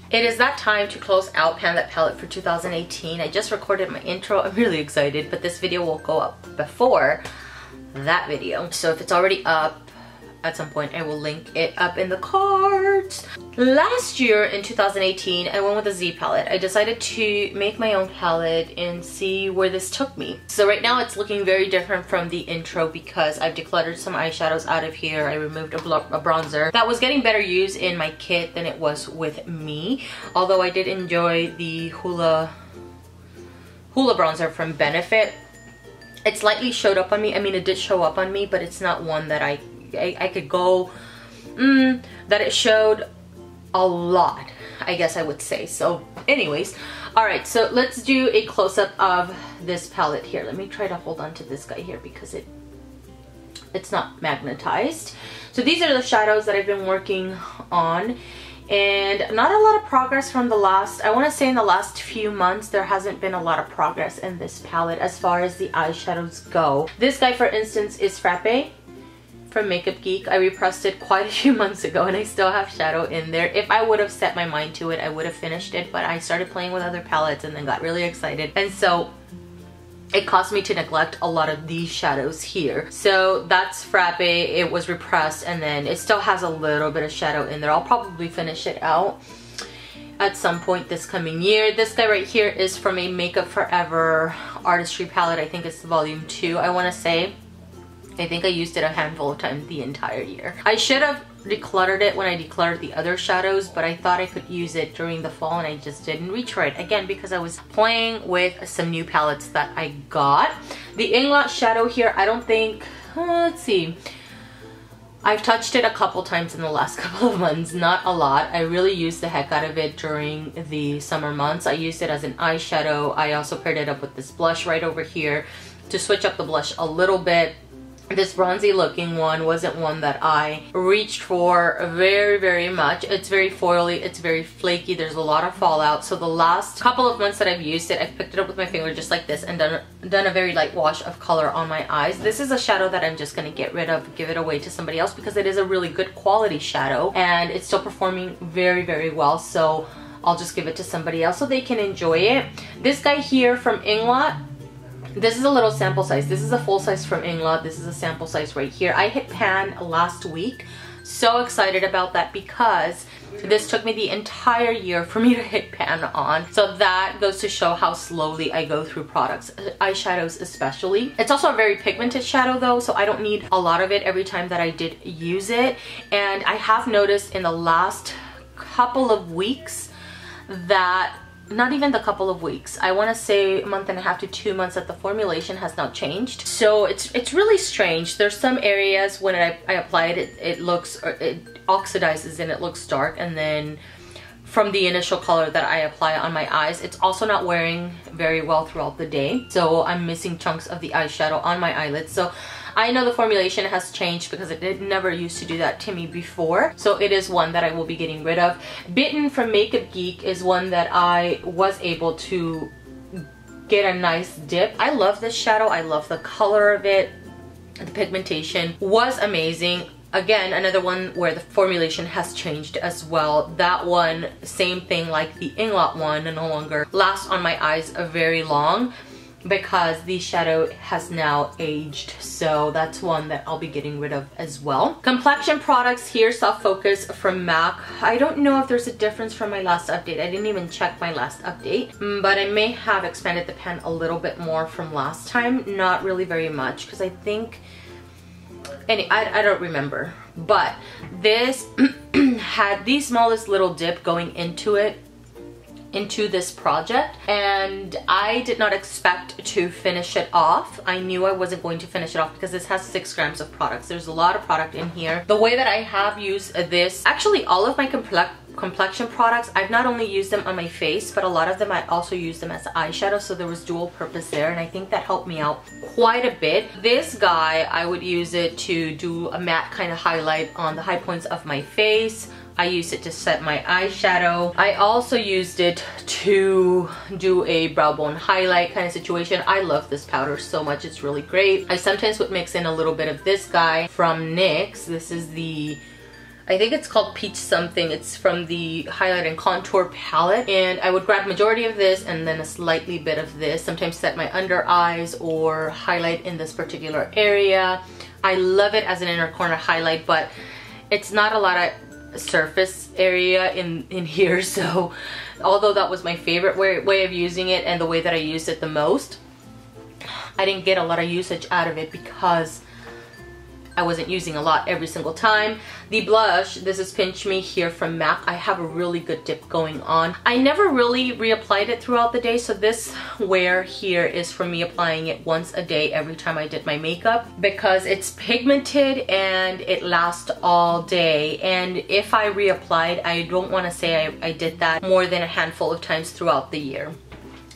It is that time to close out Pan That Palette for 2018. I just recorded my intro. I'm really excited, but this video will go up before that video. So if it's already up, at some point I will link it up in the cards. Last year in 2018, I went with a Z palette. I decided to make my own palette and see where this took me. So right now it's looking very different from the intro because I've decluttered some eyeshadows out of here. I removed a bronzer that was getting better use in my kit than it was with me. Although I did enjoy the Hula bronzer from Benefit. It slightly showed up on me. I mean, it did show up on me, but it's not one that I could go that it showed a lot, I guess I would say. So anyways, all right, so let's do a close-up of this palette here. Let me try to hold on to this guy here because it's not magnetized. So these are the shadows that I've been working on, and not a lot of progress from the last, I want to say in the last few months there hasn't been a lot of progress in this palette as far as the eyeshadows go. This guy, for instance, is Frappe from Makeup Geek. I repressed it quite a few months ago and I still have shadow in there. If I would have set my mind to it, I would have finished it, but I started playing with other palettes and then got really excited, and so it caused me to neglect a lot of these shadows here. So that's Frappe. It was repressed and then it still has a little bit of shadow in there. I'll probably finish it out at some point this coming year. This guy right here is from a Makeup Forever Artistry palette. I think it's volume 2, I want to say. I think I used it a handful of times the entire year. I should have decluttered it when I decluttered the other shadows, but I thought I could use it during the fall and I just didn't reach for it. Again, because I was playing with some new palettes that I got. The Inglot shadow here, I don't think, let's see. I've touched it a couple times in the last couple of months, not a lot. I really used the heck out of it during the summer months. I used it as an eyeshadow. I also paired it up with this blush right over here to switch up the blush a little bit. This bronzy looking one wasn't one that I reached for very much. It's very foily, it's very flaky, there's a lot of fallout. So the last couple of months that I've used it, I've picked it up with my finger just like this and done a very light wash of color on my eyes. This is a shadow that I'm just going to get rid of, give it away to somebody else because it is a really good quality shadow and it's still performing very well. So I'll just give it to somebody else so they can enjoy it. This guy here from Inglot, this is a little sample size. This is a full size from Inglot. This is a sample size right here. I hit pan last week. So excited about that because this took me the entire year for me to hit pan on. So that goes to show how slowly I go through products, eyeshadows especially. It's also a very pigmented shadow though, so I don't need a lot of it every time that I did use it. And I have noticed in the last couple of weeks that, not even the couple of weeks, I want to say a month and a half to 2 months, that the formulation has not changed. So it's really strange. There's some areas when I apply it, it oxidizes and it looks dark, and then from the initial color that I apply on my eyes, it's also not wearing very well throughout the day. So I'm missing chunks of the eyeshadow on my eyelids. So I know the formulation has changed because it never used to do that to me before. So it is one that I will be getting rid of. Bitten from Makeup Geek is one that I was able to get a nice dip. I love this shadow. I love the color of it. The pigmentation was amazing. Again, another one where the formulation has changed as well. That one, same thing like the Inglot one, no longer lasts on my eyes very long because the shadow has now aged. So that's one that I'll be getting rid of as well. Complexion products here, Soft Focus from MAC. I don't know if there's a difference from my last update. I didn't even check my last update, but I may have expanded the pan a little bit more from last time. Not really very much because I think, I don't remember, but this had the smallest little dip going into it, into this project, and I did not expect to finish it off. I knew I wasn't going to finish it off because this has 6 grams of products. There's a lot of product in here. The way that I have used this, actually all of my complexion products, I've not only used them on my face, but a lot of them I also used them as eyeshadow, so there was dual purpose there, and I think that helped me out quite a bit. This guy, I would use it to do a matte kind of highlight on the high points of my face. I used it to set my eyeshadow. I also used it to do a brow bone highlight kind of situation. I love this powder so much. It's really great. I sometimes would mix in a little bit of this guy from NYX. This is the I think it's called Peach Something. It's from the Highlight and Contour palette. And I would grab majority of this and then a slightly bit of this. Sometimes set my under eyes or highlight in this particular area. I love it as an inner corner highlight, but it's not a lot of surface area in here. So although that was my favorite way of using it and the way that I used it the most, I didn't get a lot of usage out of it because I wasn't using a lot every single time. The blush, this is Pinch Me here from MAC. I have a really good dip going on. I never really reapplied it throughout the day, so this wear here is for me applying it once a day every time I did my makeup because it's pigmented and it lasts all day. And if I reapplied, I don't want to say I did that more than a handful of times throughout the year,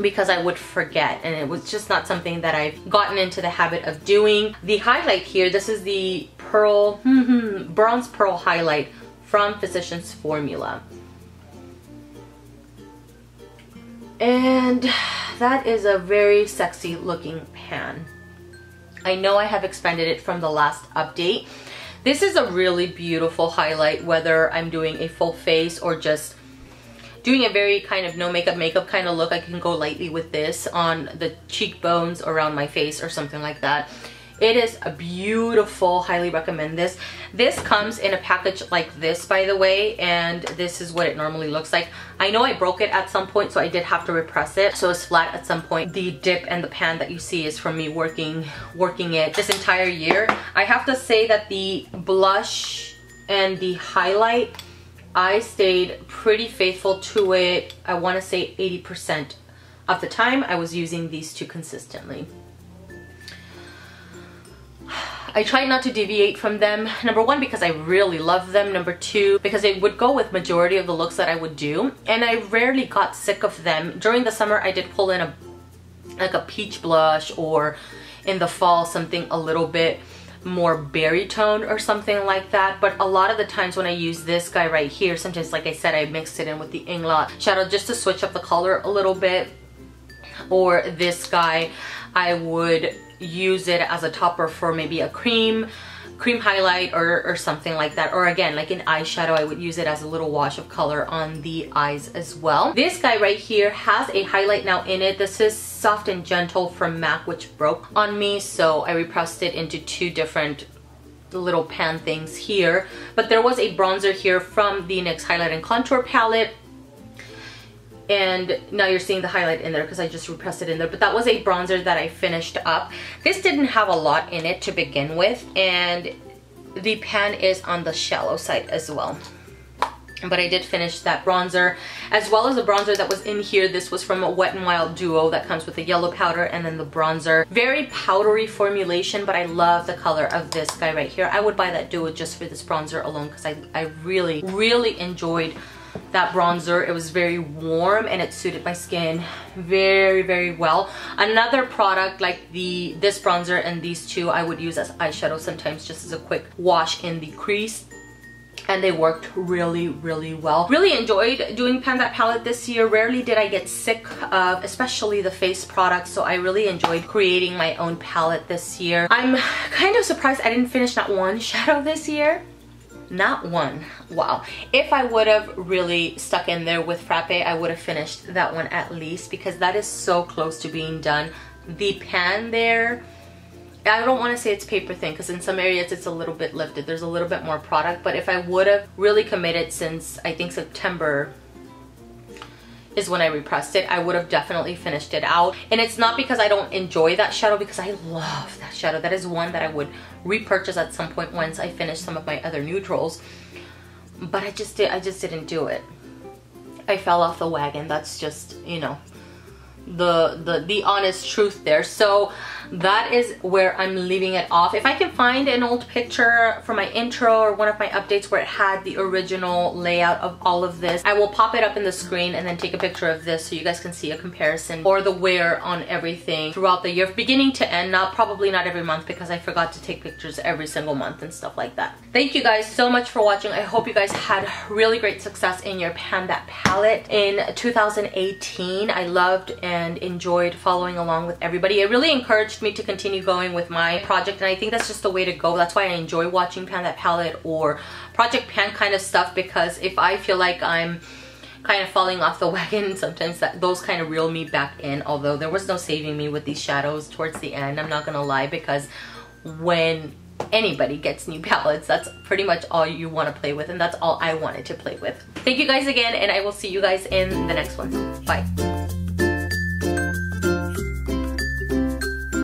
because I would forget, and it was just not something that I've gotten into the habit of doing. The highlight here, this is the Pearl, Bronze Pearl highlight from Physicians Formula. And that is a very sexy looking pan. I know I have expanded it from the last update. This is a really beautiful highlight, whether I'm doing a full face or just doing a very kind of no makeup kind of look. I can go lightly with this on the cheekbones, around my face or something like that. It is a beautiful, highly recommend this. This comes in a package like this, by the way, and this is what it normally looks like. I know I broke it at some point, so I did have to repress it, so it's flat at some point. The dip and the pan that you see is from me working it this entire year. I have to say that the blush and the highlight, I stayed pretty faithful to it. I want to say 80% of the time I was using these two consistently. I tried not to deviate from them. Number one, because I really love them. Number two, because they would go with majority of the looks that I would do. And I rarely got sick of them. During the summer, I did pull in like a peach blush, or in the fall, something a little bit more berry tone or something like that. But a lot of the times when I use this guy right here, sometimes, like I said, I mixed it in with the Inglot shadow just to switch up the color a little bit. Or this guy, I would use it as a topper for maybe a cream highlight or something like that. Or again, like an eyeshadow, I would use it as a little wash of color on the eyes as well. This guy right here has a highlight now in it. This is Soft and Gentle from MAC, which broke on me, so I repressed it into two different little pan things here. But there was a bronzer here from the NYX Highlight and Contour palette, and now you're seeing the highlight in there because I just repressed it in there. But that was a bronzer that I finished up. This didn't have a lot in it to begin with, and the pan is on the shallow side as well. But I did finish that bronzer, as well as the bronzer that was in here. This was from a Wet n Wild duo that comes with the yellow powder and then the bronzer. Very powdery formulation, but I love the color of this guy right here. I would buy that duo just for this bronzer alone because I really enjoyed that bronzer. It was very warm and it suited my skin very well. Another product like this bronzer and these two I would use as eyeshadow sometimes, just as a quick wash in the crease, and they worked really well. Really enjoyed doing Pan That palette this year. Rarely did I get sick of especially the face products, so I really enjoyed creating my own palette this year. I'm kind of surprised I didn't finish not one shadow this year. Not one. Wow. If I would have really stuck in there with Frappe, I would have finished that one at least, because that is so close to being done. The pan there, I don't want to say it's paper thin because in some areas it's a little bit lifted. There's a little bit more product, but if I would have really committed, since I think September is when I repressed it, I would have definitely finished it out. And it's not because I don't enjoy that shadow, because I love that shadow. That is one that I would repurchase at some point once I finish some of my other neutrals. But I just didn't do it. I fell off the wagon. That's just, you know, the honest truth there. So that is where I'm leaving it off. If I can find an old picture for my intro or one of my updates where it had the original layout of all of this, I will pop it up in the screen and then take a picture of this so you guys can see a comparison or the wear on everything throughout the year, beginning to end. Probably not every month, because I forgot to take pictures every single month and stuff like that. Thank you guys so much for watching. I hope you guys had really great success in your Pan That palette in 2018. I loved and and enjoyed following along with everybody. It really encouraged me to continue going with my project, and I think that's just the way to go. That's why I enjoy watching Pan That Palette or Project Pan kind of stuff, because if I feel like I'm kind of falling off the wagon, sometimes those kind of reel me back in, although there was no saving me with these shadows towards the end, I'm not gonna lie, because when anybody gets new palettes, that's pretty much all you want to play with, and that's all I wanted to play with. Thank you guys again, and I will see you guys in the next one. Bye.